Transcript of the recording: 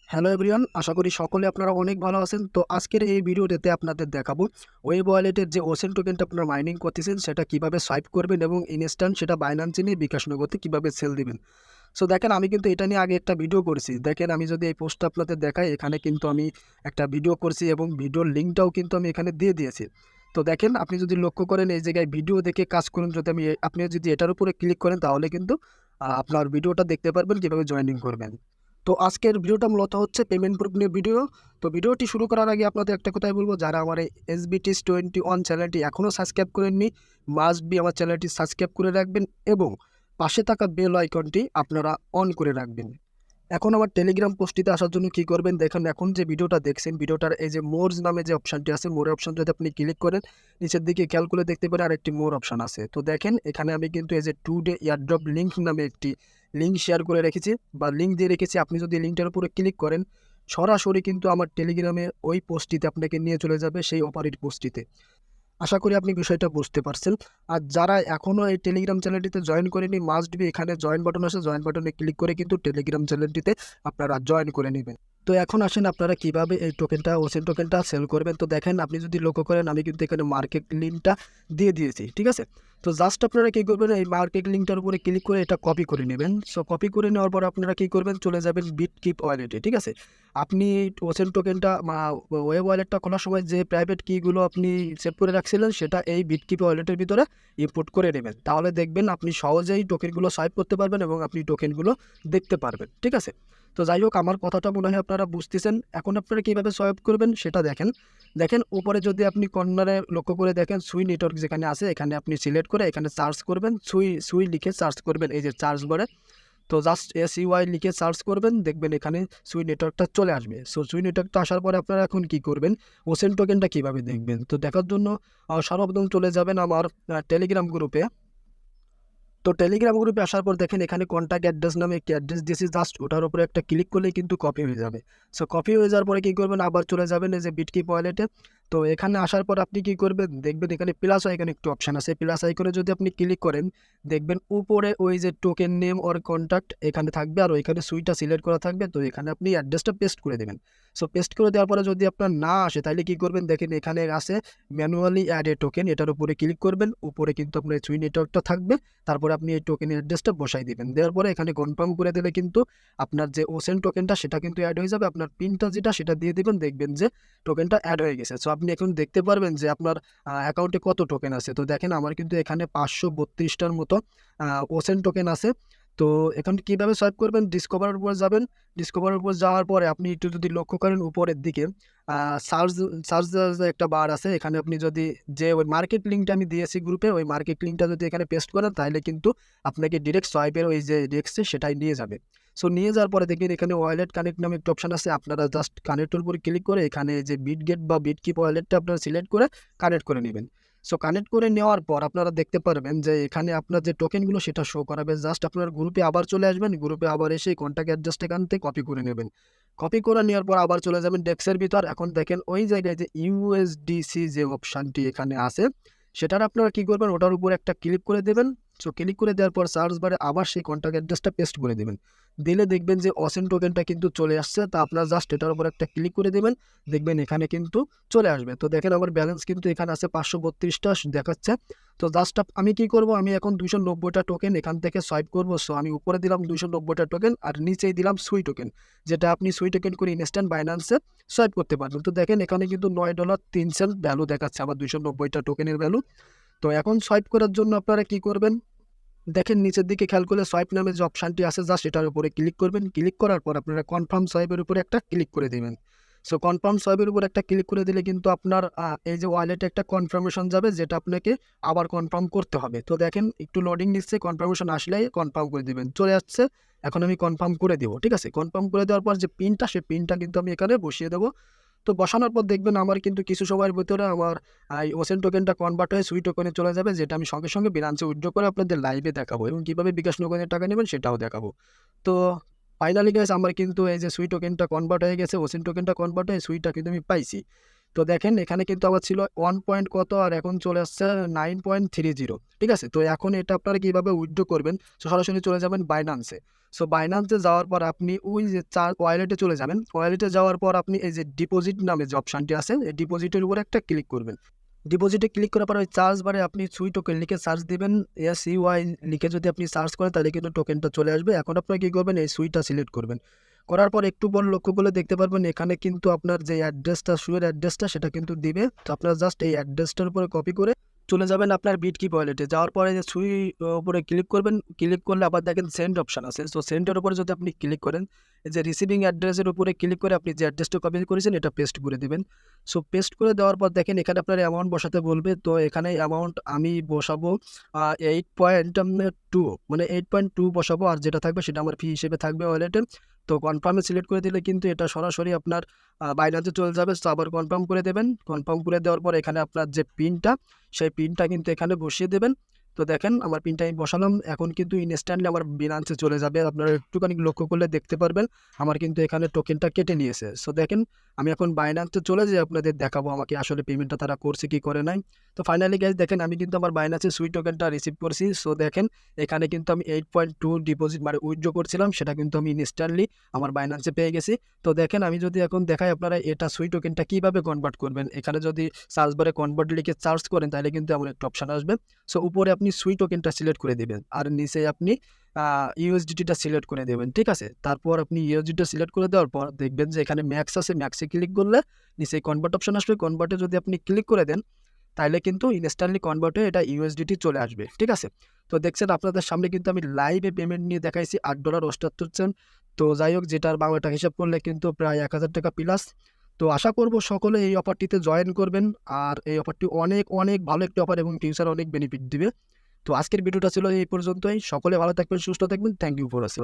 Hello everyone, আশা করি সকলে আপনারা অনেক ভালো আছেন। তো আজকের এই ভিডিওটিতে আপনাদের দেখাবো ওয়েব ওয়ালেটের যে ওসেন টোকেনটা আপনারা মাইনিং করতেছেন সেটা কিভাবে সোয়াইপ করবেন এবং ইনস্ট্যান্ট সেটা বাইন্যান্সে নিয়ে বিকাশ নগদে কিভাবে সেল দিবেন। সো দেখেন, আমি কিন্তু এটা নিয়ে আগে একটা ভিডিও করেছি। দেখেন, আমি যদি এই পোস্টটা আপনাদের দেখাই, এখানে কিন্তু আমি একটা ভিডিও করছি এবং ভিডিওর লিঙ্কটাও কিন্তু আমি এখানে দিয়ে দিয়েছি। তো দেখেন, আপনি যদি লক্ষ্য করেন এই জায়গায় ভিডিও দেখে কাজ করুন, যদি আপনি যদি এটার উপরে ক্লিক করেন তাহলে কিন্তু আপনার ভিডিওটা দেখতে পারবেন কীভাবে জয়েনিং করবেন। তো আজকের ভিডিওটা মূলত হচ্ছে পেমেন্ট প্রুফ নিয়ে ভিডিও। তো ভিডিওটি শুরু করার আগে আপনাদের একটা কথাই বলবো, যারা আমার এই SBTs21 চ্যানেলটি এখনও সাবস্ক্রাইব করেননি, মাস্ট বি আমার চ্যানেলটি সাবস্ক্রাইব করে রাখবেন এবং পাশে থাকা বেল আইকনটি আপনারা অন করে রাখবেন। এখন আমার টেলিগ্রাম পোস্টটিতে আসার জন্য কী করবেন, দেখেন এখন যে ভিডিওটা দেখছেন, ভিডিওটার এই যে মোরস নামে যে অপশানটি আছে, মোর অপশান যদি আপনি ক্লিক করেন, নিচের দিকে খেয়াল করে দেখতে পারেন আরেকটি মোর অপশান আছে। তো দেখেন, এখানে আমি কিন্তু এই যে টুডে এয়ারড্রপ লিঙ্ক নামে একটি লিঙ্ক শেয়ার করে রেখেছি বা লিঙ্ক দিয়ে রেখেছি। আপনি যদি লিঙ্কটার উপরে ক্লিক করেন, সরাসরি কিন্তু আমার টেলিগ্রামে ওই পোস্টটিতে আপনাকে নিয়ে চলে যাবে, সেই অপারেট পোস্টটিতে। আশা করি আপনি বিষয়টা বুঝতে পারছেন। আর যারা এখনও এই টেলিগ্রাম চ্যানেলটিতে জয়েন করেনি, মাস্ট বি এখানে জয়েন বাটন আছে, জয়েন বাটনে ক্লিক করে কিন্তু টেলিগ্রাম চ্যানেলটিতে আপনারা জয়েন করে নেবেন। তো এখন আসেন আপনারা কিভাবে এই টোকেনটা, ওসেন টোকেনটা সেল করবেন। তো দেখেন, আপনি যদি লক্ষ্য করেন, আমি কিন্তু এখানে মার্কেট লিঙ্কটা দিয়ে দিয়েছি, ঠিক আছে। তো জাস্ট আপনারা কী করবেন, এই মার্কেট লিঙ্কটার উপরে ক্লিক করে এটা কপি করে নেবেন। সো কপি করে নেওয়ার পর আপনারা কী করবেন, চলে যাবেন বিটকিপ ওয়ালেটে, ঠিক আছে। আপনি ওসেন টোকেনটা ওয়েব ওয়ালেটটা খোলার সময় যে প্রাইভেট কিগুলো আপনি সেভ করে রাখছিলেন সেটা এই বিটকিপ ওয়ালেটের ভিতরে ইম্পোর্ট করে নেবেন। তাহলে দেখবেন আপনি সহজেই টোকেনগুলো সোয়াইপ করতে পারবেন এবং আপনি টোকেনগুলো দেখতে পারবেন, ঠিক আছে। তো যাই হোক, আমার কথাটা মনে হয় আপনারা বুঝতেছেন। এখন আপনারা কীভাবে সোয়াইপ করবেন সেটা দেখেন। দেখেন, উপরে যদি আপনি কর্নারে লক্ষ্য করে দেখেন, সুই নেটওয়ার্ক যেখানে আছে এখানে আপনি সিলেক্ট করে এখানে সার্চ করবেন, সুই সুই লিখে সার্চ করবেন এই যে সার্চ বারে। তো জাস্ট SEY লিখে সার্চ করবেন, দেখবেন এখানে সুই নেটওয়ার্কটা চলে আসবে। সো সুই নেটওয়ার্কটা আসার পরে আপনারা এখন কী করবেন, ওসেন টোকেনটা কীভাবে দেখবেন। তো দেখার জন্য সর্বপ্রথম চলে যাবেন আমার টেলিগ্রাম গ্রুপে। তো টেলিগ্রাম গ্রুপে আসার পর দেখেন এখানে কন্ট্যাক্ট অ্যাড্রেস নামে একটি অ্যাড্রেস দিয়েছি, জাস্ট ওটার উপরে একটা ক্লিক করলেই কিন্তু কপি হয়ে যাবে। সো কপি হয়ে যাওয়ার পরে কী করবেন, আবার চলে যাবেন এই যে বিটকিপ ওয়ালেটে। তো এখানে আসার পর আপনি কী করবেন, দেখবেন এখানে প্লাস আইকনে একটু অপশান আছে, প্লাস আইকনে যদি আপনি ক্লিক করেন, দেখবেন উপরে ওই যে টোকেন নেম অর কন্ট্যাক্ট এখানে থাকবে আর ওইখানে সুইটা সিলেক্ট করা থাকবে। তো এখানে আপনি অ্যাড্রেসটা পেস্ট করে দেবেন। সো পেস্ট করে দেওয়ার পরে যদি আপনার না আসে তাহলে কী করবেন, দেখেন এখানে আছে ম্যানুয়ালি অ্যাড এ টোকেন, এটার উপরে ক্লিক করবেন। উপরে কিন্তু আপনার সুই নেটওয়ার্কটা থাকবে, তারপরে আপনি এই টোকেনের অ্যাড্রেসটা বসাই দিবেন। দেওয়ার পরে এখানে কনফার্ম করে দিলে কিন্তু আপনার যে ওসেন টোকেনটা সেটা কিন্তু অ্যাড হয়ে যাবে। আপনার পিনটা যেটা সেটা দিয়ে দিবেন, দেখবেন যে টোকেনটা অ্যাড হয়ে গেছে। সো আপনি এখন দেখতে পারবেন যে আপনার অ্যাকাউন্টে কত টোকেন আছে। তো দেখেন, আমার কিন্তু এখানে 532টার মতো ওসেন টোকেন আছে। তো এখন কীভাবে সোয়াইপ করবেন, ডিসকভারের উপর যাবেন। ডিসকভারের উপর যাওয়ার পরে আপনি একটু যদি লক্ষ্য করেন উপরের দিকে সার্চ সার্চ যে একটা বার আছে, এখানে আপনি যদি যে ওই মার্কেট লিঙ্কটা আমি দিয়েছি গ্রুপে, ওই মার্কেট লিঙ্কটা যদি এখানে পেস্ট করেন তাহলে কিন্তু আপনাকে ডিরেক্ট সোয়াইপের ওই যে ডেস্কে সেটাই নিয়ে যাবে। সো নিয়ে যাওয়ার পরে দেখবেন এখানে ওয়ালেট কানেক্ট নামে একটা অপশান আছে, আপনারা জাস্ট কানেক্টের উপরে ক্লিক করে এখানে যে বিটগেট বা বিটকিপ ওয়ালেটটা আপনারা সিলেক্ট করে কানেক্ট করে নেবেন। সো কানেক্ট করে নেওয়ার পর আপনারা দেখতে পারবেন যে এখানে আপনার যে টোকেনগুলো সেটা শো করাবে। জাস্ট আপনার গ্রুপে আবার চলে আসবেন, গ্রুপে আবার এসে কন্ট্যাক্ট অ্যাড্রেসটা এখান থেকে কপি করে নেবেন। কপি করে নেওয়ার পর আবার চলে যাবেন ডেস্কের ভিতর। এখন দেখেন ওই জায়গায় যে USDC যে অপশানটি এখানে আছে, সেটার আপনারা কী করবেন, ওটার উপরে একটা ক্লিক করে দেবেন। সো ক্লিক করে দেওয়ার পর সার্চ বারে আবার সেই কন্ট্যাক্ট অ্যাড্রেসটা পেস্ট করে দেবেন। দিলে দেখবেন যে ওসেন টোকেনটা কিন্তু চলে আসছে। তা আপনারা জাস্ট এটার উপর একটা ক্লিক করে দেবেন, দেখবেন এখানে কিন্তু চলে আসবে। তো দেখেন আমার ব্যালেন্স কিন্তু এখানে আছে 532টা দেখাচ্ছে। তো জাস্ট আমি কী করব, আমি এখন 290টা টোকেন এখান থেকে সোয়াইপ করব। সো আমি উপরে দিলাম 290টা টোকেন আর নিচেই দিলাম সুই টোকেন, যেটা আপনি সুই টোকেন করে ইনস্ট্যান্ট বাইন্যান্সে সোয়াইপ করতে পারবেন। তো দেখেন এখানে কিন্তু $9.03 ভ্যালু দেখাচ্ছে আমার 290টা টোকেনের ভ্যালু। তো এখন সোয়াইপ করার জন্য আপনারা কী করবেন, দেখেন নিচের দিকে খেয়াল করলে সোয়াইপ নামে যে অপশানটি আছে, জাস্ট এটার উপরে ক্লিক করবেন। ক্লিক করার পর আপনারা কনফার্ম সোয়াইপের উপরে একটা ক্লিক করে দেবেন। সো কনফার্ম সোয়াইপের উপর একটা ক্লিক করে দিলে কিন্তু আপনার এই যে ওয়ালেটে একটা কনফার্মেশন যাবে, যেটা আপনাকে আবার কনফার্ম করতে হবে। তো দেখেন একটু লোডিং নিচ্ছে, কনফার্মেশন আসলেই কনফার্ম করে দিবেন। চলে আসছে, এখন আমি কনফার্ম করে দেবো, ঠিক আছে। কনফার্ম করে দেওয়ার পর যে পিনটা, সেই পিনটা কিন্তু আমি এখানে বসিয়ে দেবো। তো বসানোর পর দেখবেন আমার কিন্তু কিছু সময়ের ভিতরে আমার এই ওসেন টোকেনটা কনভার্ট হয়ে সুই টোকেনে চলে যাবে, যেটা আমি সঙ্গে সঙ্গে বিনান্সে উইথড্র করে আপনাদের লাইভে দেখাবো এবং কীভাবে বিকাশ নগদের টাকা নেবেন সেটাও দেখাবো। তো ফাইনালি গাইস, আমার কিন্তু এই যে সুই টোকেনটা কনভার্ট হয়ে গেছে, ওসেন টোকেনটা কনভার্ট হয়ে সুইটা কিন্তু আমি পাইছি। তো তো দেখেন এখানে কিন্তু আবার ছিল 1 পয়েন্ট কত আর এখন চলে আসছে 9.30। ঠিক আছে? তো এখন এটা আপনারা কিভাবে উইথড্র করবেন? সো সরাসরি চলে যাবেন Binance এ। সো Binance এ যাওয়ার পর আপনি ওই যে ওয়ালেটে চলে যাবেন। ওয়ালেটে যাওয়ার পর আপনি এই যে ডিপোজিট নামে যে অপশনটি আছে, এই ডিপোজিটের উপরে একটা ক্লিক করবেন। ডিপোজিটে ক্লিক করার পর ওই সার্চ বারে আপনি সুই টোকেন লিখে সার্চ দিবেন। SUI লিখে যদি আপনি সার্চ করেন তাহলে কিন্তু টোকেনটা চলে আসবে। এখন আপনারা কি করবেন? এই সুইটা সিলেক্ট করবেন। করার পর একটু পর লক্ষ্য করলে দেখতে পারবেন এখানে কিন্তু আপনার যে অ্যাড্রেসটা, সুইয়ের অ্যাড্রেসটা সেটা কিন্তু দিবে। তো আপনারা জাস্ট এই অ্যাড্রেসটার উপরে কপি করে চলে যাবেন আপনার বিটকিপ ওয়ালেটে। যাওয়ার পরে যে সুই উপরে ক্লিক করবেন। ক্লিক করলে আবার দেখেন সেন্ড অপশন আছে। সো সেন্ডের উপরে যদি আপনি ক্লিক করেন, এই যে রিসিভিং অ্যাড্রেসের উপরে ক্লিক করে আপনি যে অ্যাড্রেসটা কপি করেছেন এটা পেস্ট করে দিবেন। সো পেস্ট করে দেওয়ার পর দেখেন এখানে আপনার অ্যামাউন্ট বসাতে বলবে। তো এখানে অ্যামাউন্ট আমি বসাবো 8.2, মানে 8.2 বসাবো, আর যেটা থাকবে সেটা আমার ফি হিসেবে থাকবে ওয়ালেটে। তো কনফার্মে সিলেক্ট করে দিলে কিন্তু এটা সরাসরি আপনার বাইনান্সে চলে যাবে। তো আবার কনফার্ম করে দেবেন। কনফার্ম করে দেওয়ার পর এখানে আপনার যে পিনটা, সেই পিনটা কিন্তু এখানে বসিয়ে দেবেন। তো দেখেন আমার পিনটা আমি বসালাম। এখন কিন্তু ইনস্ট্যান্টলি আমার বিনান্সে চলে যাবে। আপনারা একটুখানি লক্ষ্য করলে দেখতে পারবেন আমার কিন্তু এখানে টোকেনটা কেটে নিয়েছে। সো দেখেন আমি এখন বাইনান্সে চলে যেয়ে আপনাদের দেখাবো আমাকে আসলে পেমেন্টটা তারা করছে কি করে নাই। তো ফাইনালি গাইজ দেখেন আমি কিন্তু আমার বাইনান্সে সুই টোকেনটা রিসিভ করছি। সো দেখেন এখানে কিন্তু আমি 8.2 ডিপোজিট মানে উইথড্র করছিলাম, সেটা কিন্তু আমি ইনস্ট্যান্টলি আমার বাইনান্সে পেয়ে গেছি। তো দেখেন আমি যদি এখন দেখাই আপনারা এটা সুই টোকেনটা কীভাবে কনভার্ট করবেন। এখানে যদি সার্চ বারে কনভার্ট লিখে সার্চ করেন তাহলে কিন্তু এমন একটা অপশান আসবে। সো উপরে আপনি সুই টোকেনটা সিলেক্ট করে দেবেন আর নিচে আপনি ইউএসডিটিটা সিলেক্ট করে দেবেন। ঠিক আছে? তারপর আপনি ইউএসডিটা সিলেক্ট করে দেওয়ার পর দেখবেন যে এখানে ম্যাক্স আছে, ম্যাক্সে ক্লিক করলে নিচে কনভার্ট অপশন আসবে। কনভার্টে যদি আপনি ক্লিক করে দেন তাহলে কিন্তু ইনস্ট্যান্টলি কনভার্ট হয়ে এটা ইউএসডিটি চলে আসবে। ঠিক আছে? তো দেখছেন আপনাদের সামনে কিন্তু আমি লাইভে পেমেন্ট নিয়ে দেখাইছি $8.78। তো যাই হোক যেটার বাংলা টাকা হিসাব করলে কিন্তু প্রায় 1000 টাকা প্লাস। তো আশা করব সকলে এই অফারটিতে জয়েন করবেন। আর এই অফারটি অনেক অনেক ভালো একটি অফার এবং ফিউচারে অনেক বেনিফিট দিবে। তো আজকের ভিডিওটা ছিল এই পর্যন্তই। সকলে ভালো থাকবেন, সুস্থ থাকবেন। Thank you for watching.